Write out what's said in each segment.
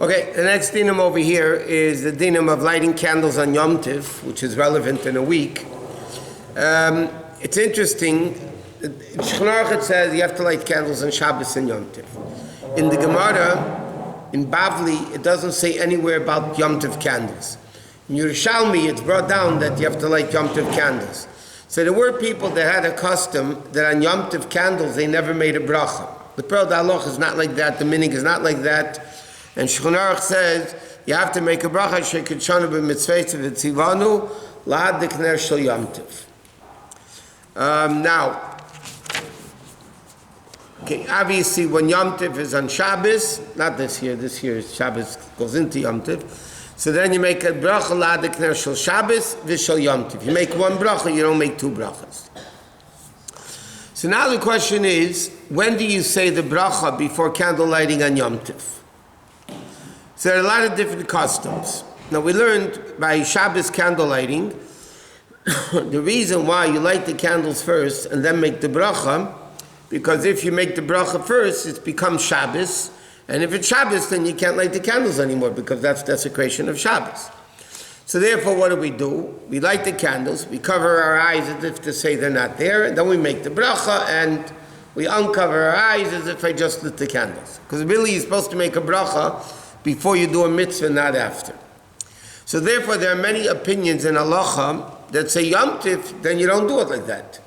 Okay, the next dinam over here is the dinam of lighting candles on Yom Tiv, which is relevant in a week. It's interesting. Shulchan says you have to light candles on Shabbos and Yom Tiv. In the Gemara, in Bavli, it doesn't say anywhere about Yom Tiv candles. In Yerushalmi, it's brought down that you have to light Yom Tiv candles. So there were people that had a custom that on Yom Tiv candles they never made a bracha. The halacha is not like that. The minig is not like that. And Shulchan Aruch says you have to make a bracha shekidshanu b'mitzvayis v'tzivanu la'ad dekner shel Yom Tiv. Now, okay, obviously when Yom Tiv is on Shabbos, not this year Shabbos goes into Yom Tiv, so then you make a bracha la'ad dekner shel Shabbos v'shel Yom Tiv. You make one bracha, you don't make two brachas. So now the question is, when do you say the bracha before candle lighting on Yom Tiv? So there are a lot of different customs. Now we learned by Shabbos candle lighting, the reason why you light the candles first and then make the bracha, because if you make the bracha first, it becomes Shabbos, and if it's Shabbos, then you can't light the candles anymore because that's desecration of Shabbos. So therefore, what do? We light the candles, we cover our eyes as if to say they're not there, and then we make the bracha, and we uncover our eyes as if I just lit the candles. Because really you're supposed to make a bracha before you do a mitzvah, not after. So therefore, there are many opinions in halacha that say Yom Tiv, then you don't do it like that,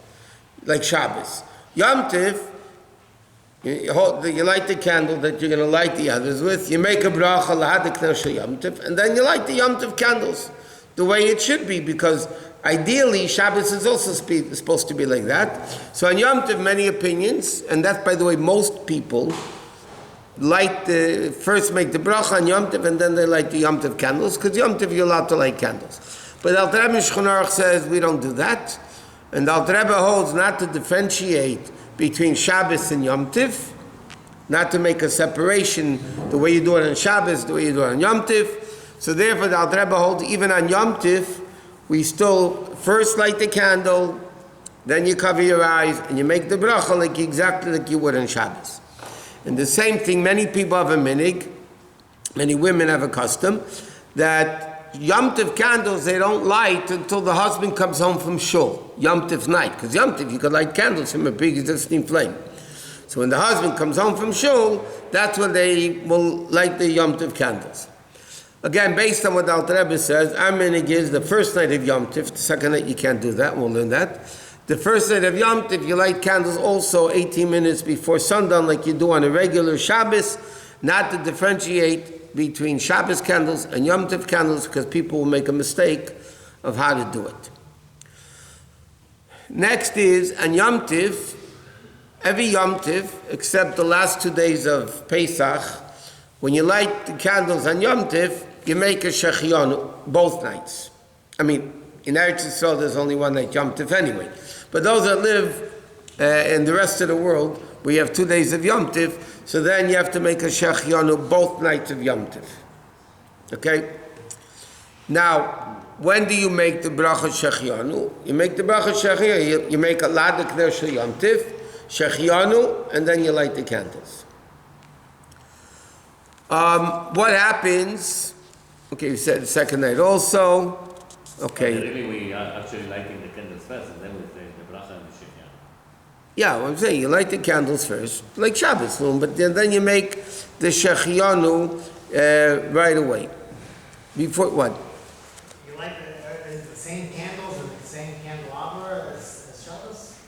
like Shabbos. Yom Tiv, you light the candle that you're going to light the others with, you make a bracha la'ad dekner shel Yom Tiv, and then you light the Yom Tiv candles the way it should be, because ideally Shabbos is also supposed to be like that. So on Yom Tiv, many opinions, and that's, by the way, most people first make the bracha on Yom Tiv and then they light the Yom Tiv candles, because Yom Tiv you're allowed to light candles. But Alter Rebbe Shulchan Aruch says we don't do that, and Alter Rebbe holds not to differentiate between Shabbos and Yom Tiv, not to make a separation the way you do it on Shabbos, the way you do it on Yom Tiv. So therefore the Alter Rebbe holds even on Yom Tiv we still first light the candle, then you cover your eyes and you make the bracha exactly like you would on Shabbos. And the same thing, many people have a minig, many women have a custom, that Yom Tiv candles they don't light until the husband comes home from shul, Yom Tiv night. Because Yom Tiv you could light candles from a big existing flame. So when the husband comes home from shul, that's when they will light the Yom Tiv candles. Again, based on what the Alter Rebbe says, our minig is the first night of Yom Tiv, the second night you can't do that, we'll learn that. The first night of Yom Tiv, you light candles also 18 minutes before sundown like you do on a regular Shabbos, not to differentiate between Shabbos candles and Yom Tiv candles because people will make a mistake of how to do it. Next is, on Yom Tiv, every Yom Tiv, except the last 2 days of Pesach, when you light the candles on Yom Tiv, you make a shechianu both nights. I mean, in Eretz Yisrael, there's only one night Yom Tiv anyway. But those that live in the rest of the world, we have 2 days of Yom Tiv, so then you have to make a shechianu both nights of Yom Tiv. Okay? Now, when do you make the bracha shechianu? You make the bracha shechianu, you make a la'ad dekner shel Yom Tiv, shechianu, and then you light the candles. What happens? Okay, you said the second night also. Okay. Really, we are actually lighting the candles first, and then we say the bracha and the shechianu. Yeah, what I'm saying, you light the candles first, like Shabbos, but then you make the shechianu right away. Before what? You light the same candles and the same candelabra as Shabbos?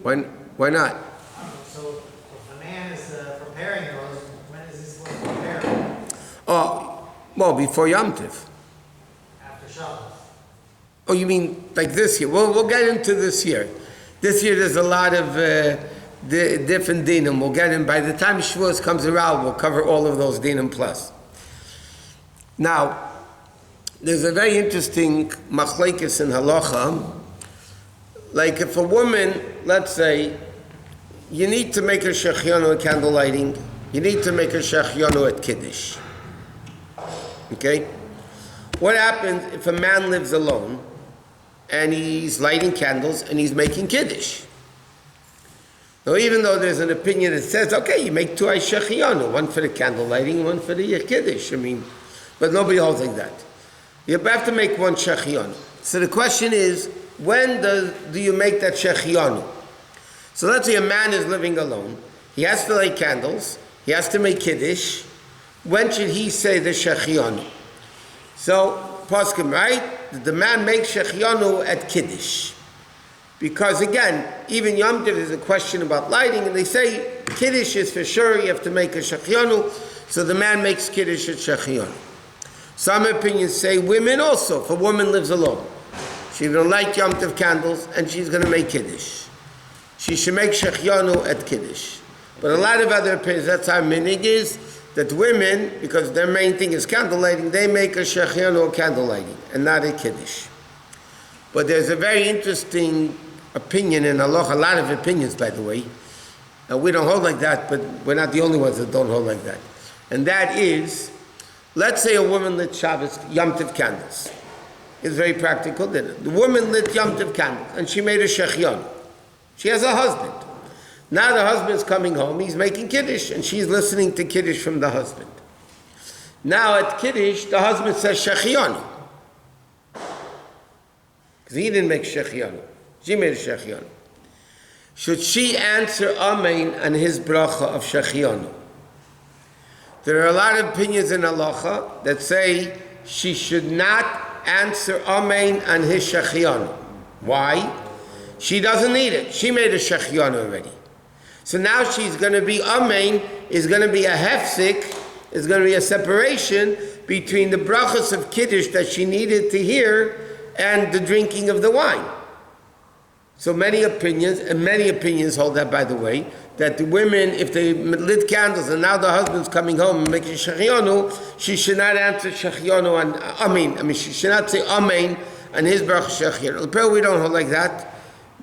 Why not? I don't know. So if a man is preparing those, when is he supposed to prepare them? Oh, well, before Yom Tiv. After Shabbos. Oh, you mean like this year? We'll get into this year. This year there's a lot of different dinim. We'll get in. By the time Shavuos comes around, we'll cover all of those dinim plus. Now, there's a very interesting machlekes in halacha. Like if a woman, let's say, you need to make a shechianu at candle lighting, you need to make a shechianu at kiddush. Okay? What happens if a man lives alone and he's lighting candles and he's making kiddush? Now, even though there's an opinion that says, okay, you make two shechianu, one for the candle lighting, one for the kiddush. I mean, but nobody holds like that. You have to make one shechianu. So the question is, when do you make that shechianu? So let's say a man is living alone. He has to light candles. He has to make kiddush. When should he say the shechianu? So, poskim, right? The man makes shechianu at kiddush. Because again, even Yom Tov is a question about lighting, and they say Kiddush is for sure, you have to make a Shechianu, so the man makes Kiddush at Shechianu. Some opinions say women also, if a woman lives alone. She's going to light Yom Tov candles, and she's going to make Kiddush. She should make Shechianu at Kiddush. But a lot of other opinions, that's our minig is, that women, because their main thing is candle lighting, they make a Shechianu or candle lighting, and not a Kiddush. But there's a very interesting opinion in halacha, a lot of opinions, by the way. We don't hold like that, but we're not the only ones that don't hold like that. And that is, let's say a woman lit Shabbos Yom Tov candles. It's very practical. The woman lit Yom Tov candles, and she made a shechianu. She has a husband. Now the husband's coming home, he's making Kiddush, and she's listening to Kiddush from the husband. Now at Kiddush, the husband says shechianu. Because he didn't make shechianu. She made a shechianu. Should she answer amen on his bracha of shechianu? There are a lot of opinions in halacha that say she should not answer amen on his shechianu. Why? She doesn't need it. She made a shechianu already. So now she's going to be amen, is going to be a hefsik, is going to be a separation between the brachas of kiddush that she needed to hear and the drinking of the wine. So many opinions hold that, by the way, that the women, if they lit candles and now the husband's coming home and making shechianu, she should not answer shechianu and amen. She should not say amen on his bracha shechianu. Apparently we don't hold like that.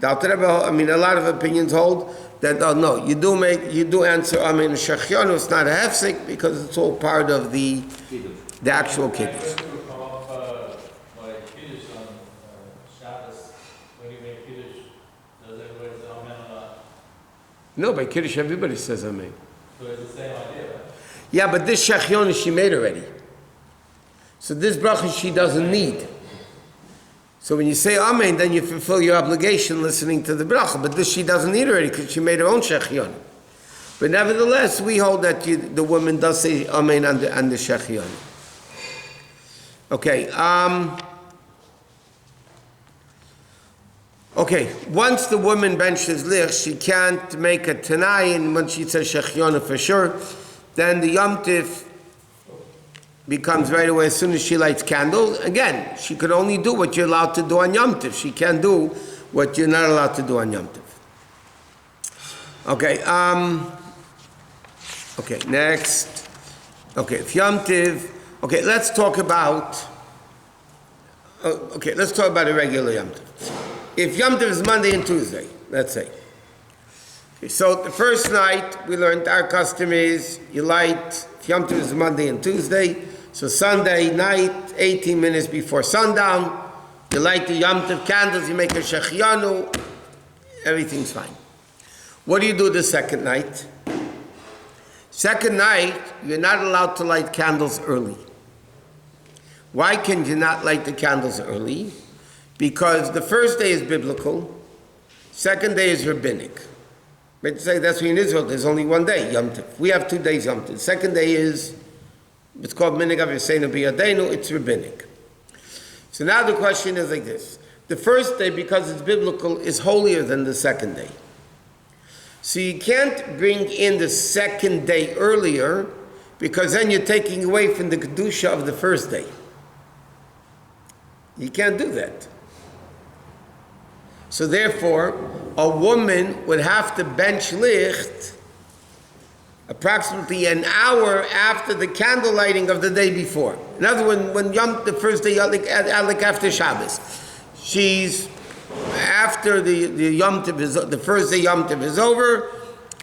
A lot of opinions hold that, oh no, you do answer amen shechianu. It's not a hefsek because it's all part of the actual kiddush. No, by Kiddush everybody says amen. So it's the same idea, right? Yeah, but this shechianu she made already. So this bracha she doesn't need. So when you say amen, then you fulfill your obligation listening to the bracha. But this she doesn't need already because she made her own shechianu. But nevertheless, we hold that the woman does say amen on the shechianu. Okay. Okay, once the woman benches lich, she can't make a tanai, and when she says shechianu for sure, then the Yom Tif becomes right away as soon as she lights candles. Again, she could only do what you're allowed to do on Yom Tif. She can't do what you're not allowed to do on Yom Tif. Okay, okay, next. Okay, if Yom Tif, okay, let's talk about a regular Yom Tif. If Yom Tov is Monday and Tuesday, let's say. Okay, so the first night, we learned our custom is you light, if Yom Tov is Monday and Tuesday, so Sunday night, 18 minutes before sundown, you light the Yom Tov candles, you make a shechianu, everything's fine. What do you do the second night? Second night, you're not allowed to light candles early. Why can you not light the candles early? Because the first day is biblical, second day is rabbinic. Let's say that's why in Israel there's only one day, Yom Tov. We have 2 days Yom Tov. Second day is, it's called Minig Aviseinu B'Yadeinu, it's rabbinic. So now the question is like this. The first day, because it's biblical, is holier than the second day. So you can't bring in the second day earlier, because then you're taking away from the Kedusha of the first day. You can't do that. So therefore, a woman would have to bench licht approximately an hour after the candle lighting of the day before. In other words, when the first day, like after Shabbos, she's after the Yom Tov is the first day Yom Tov is over.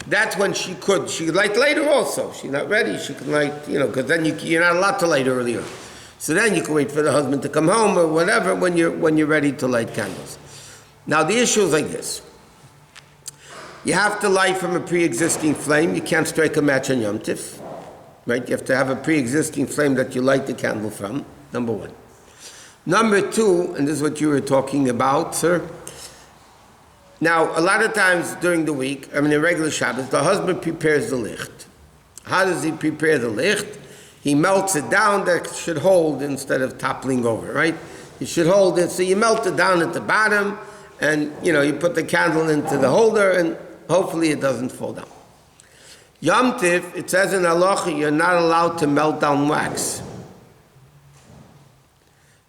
That's when she could light later also. She's not ready. She can light, because then you're not allowed to light earlier. So then you can wait for the husband to come home or whatever when you're ready to light candles. Now the issue is like this. You have to light from a pre-existing flame. You can't strike a match on Yom Tif. Right? You have to have a pre-existing flame that you light the candle from, number one. Number two, and this is what you were talking about, sir. Now, a lot of times during the week, I mean, in regular Shabbos, the husband prepares the licht. How does he prepare the licht? He melts it down that should hold instead of toppling over, right? You should hold it, so you melt it down at the bottom, and, you put the candle into the holder, and hopefully it doesn't fall down. Yom Tif, it says in Halacha, you're not allowed to melt down wax.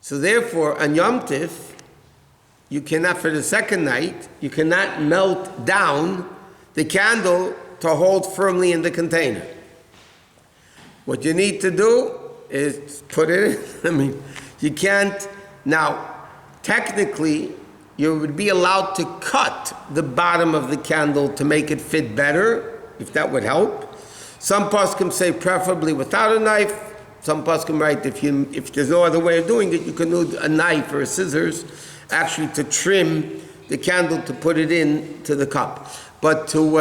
So therefore, on Yom Tif, you cannot, for the second night, you cannot melt down the candle to hold firmly in the container. What you need to do is put it in. I mean, you can't. Now, technically, you would be allowed to cut the bottom of the candle to make it fit better, if that would help. Some poskim say preferably without a knife. Some poskim write if there's no other way of doing it, you can use a knife or a scissors actually to trim the candle to put it in to the cup. But to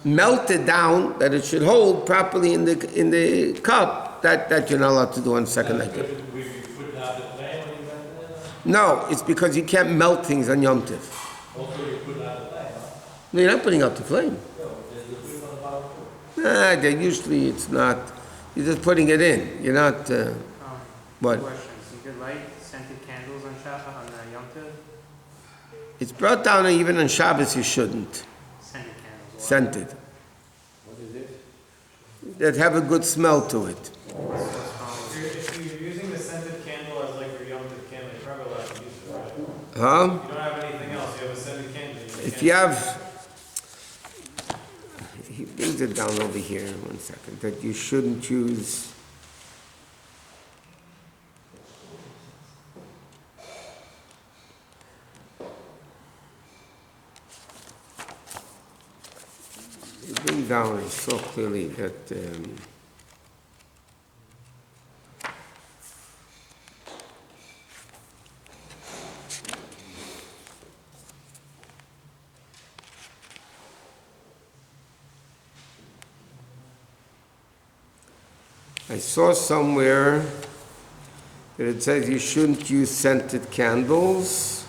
melt it down, that it should hold properly in the cup, that you're not allowed to do on the second night. No, it's because you can't melt things on Yom Tif. Also, you put out the flame. No, you're not putting out the flame. Usually it's not. You're just putting it in. You're not. What? Questions. You could light scented candles on Shabbat on Yom Tov. It's brought down even on Shabbos. You shouldn't. Scented candles. Scented. What is it? That have a good smell to it. If you're using the scented candle as like your Yom Tov candle, you're probably allowed to use it, right? Huh? You don't have anything else, you have a scented candle. If you have, he brings it down over here. 1 second. That you shouldn't use. He brings down so clearly that. I saw somewhere that it says you shouldn't use scented candles.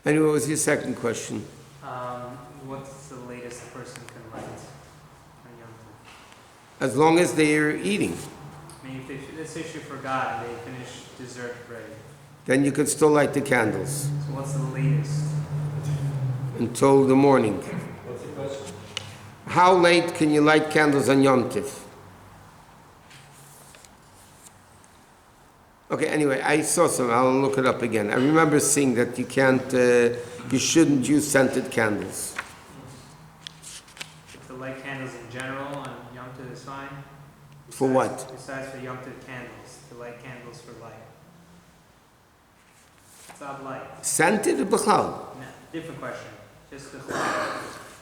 Anyway, what was your second question? What's the latest a person can light on Yom Tov? As long as they're eating, I mean, if this issue forgot and they finish dessert ready. then you could still light the candles So what's the latest? until the morning. What's the question? How late can you light candles on Yom Tif? Okay, anyway, I saw some. I'll look it up again. I remember seeing that you shouldn't use scented candles. To light candles in general on Yom Tov is fine? For what? Besides for Yom Tov candles, to light candles for light. Stop light. Scented or b'chlal? No, different question. Just the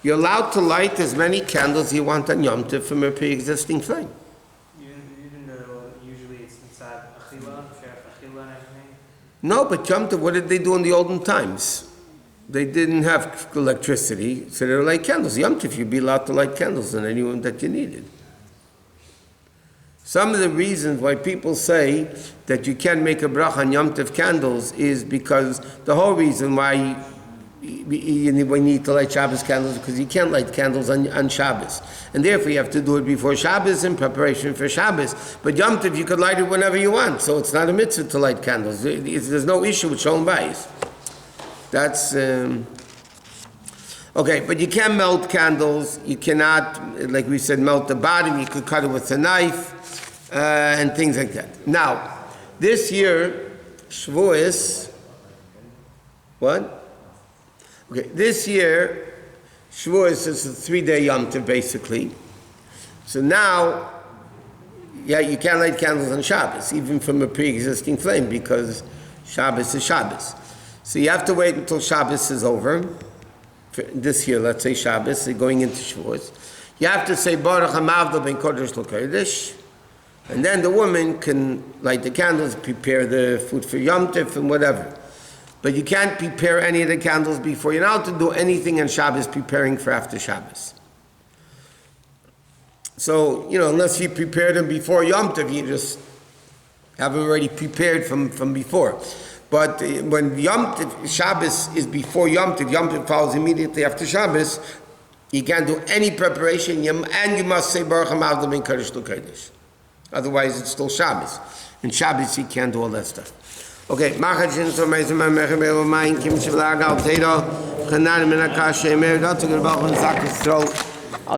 You're allowed to light as many candles you want on Yom Tov from a pre-existing flame. Even though usually it's inside achila, shef achila and everything. No, but Yom Tov, what did they do in the olden times? They didn't have electricity, so they were light candles. Yom Tov, you'd be allowed to light candles on anyone that you needed. Some of the reasons why people say that you can't make a bracha on Yom Tov candles is because the whole reason why we need to light Shabbos candles because you can't light candles on Shabbos. And therefore you have to do it before Shabbos in preparation for Shabbos. But Yom Tov you could light it whenever you want, so it's not a mitzvah to light candles. There's no issue with Shalom Bais. That's... Okay, but you can melt candles. You cannot, like we said, melt the bottom. You could cut it with a knife and things like that. Now, this year, Shavuos, what? Okay, this year, Shavuos is a 3-day Yom Tov, basically. So now, yeah, you can't light candles on Shabbos, even from a pre-existing flame, because Shabbos is Shabbos. So you have to wait until Shabbos is over. This year, let's say Shabbos, going into Shavuos. You have to say Baruch HaMavdal Ben Kodesh L'Kodesh, and then the woman can light the candles, prepare the food for Yom Tov and whatever. But you can't prepare any of the candles before. You're not allowed to do anything on Shabbos preparing for after Shabbos. So, unless you prepare them before Yom Tov, you just have them already prepared from before. But when Yom Tov, Shabbos is before Yom Tov follows immediately after Shabbos, you can't do any preparation, and you must say Baruch HaMavdal Ben Kodesh L'Kodesh. Otherwise, it's still Shabbos. In Shabbos, you can't do all that stuff. Okay, Machachin, so Meizem, Mechebel, Mayin, Kim Shivlag, Al Tedo, Chanan, Menakash, Emer, Gott, Gerbach, und Sakis, Throw.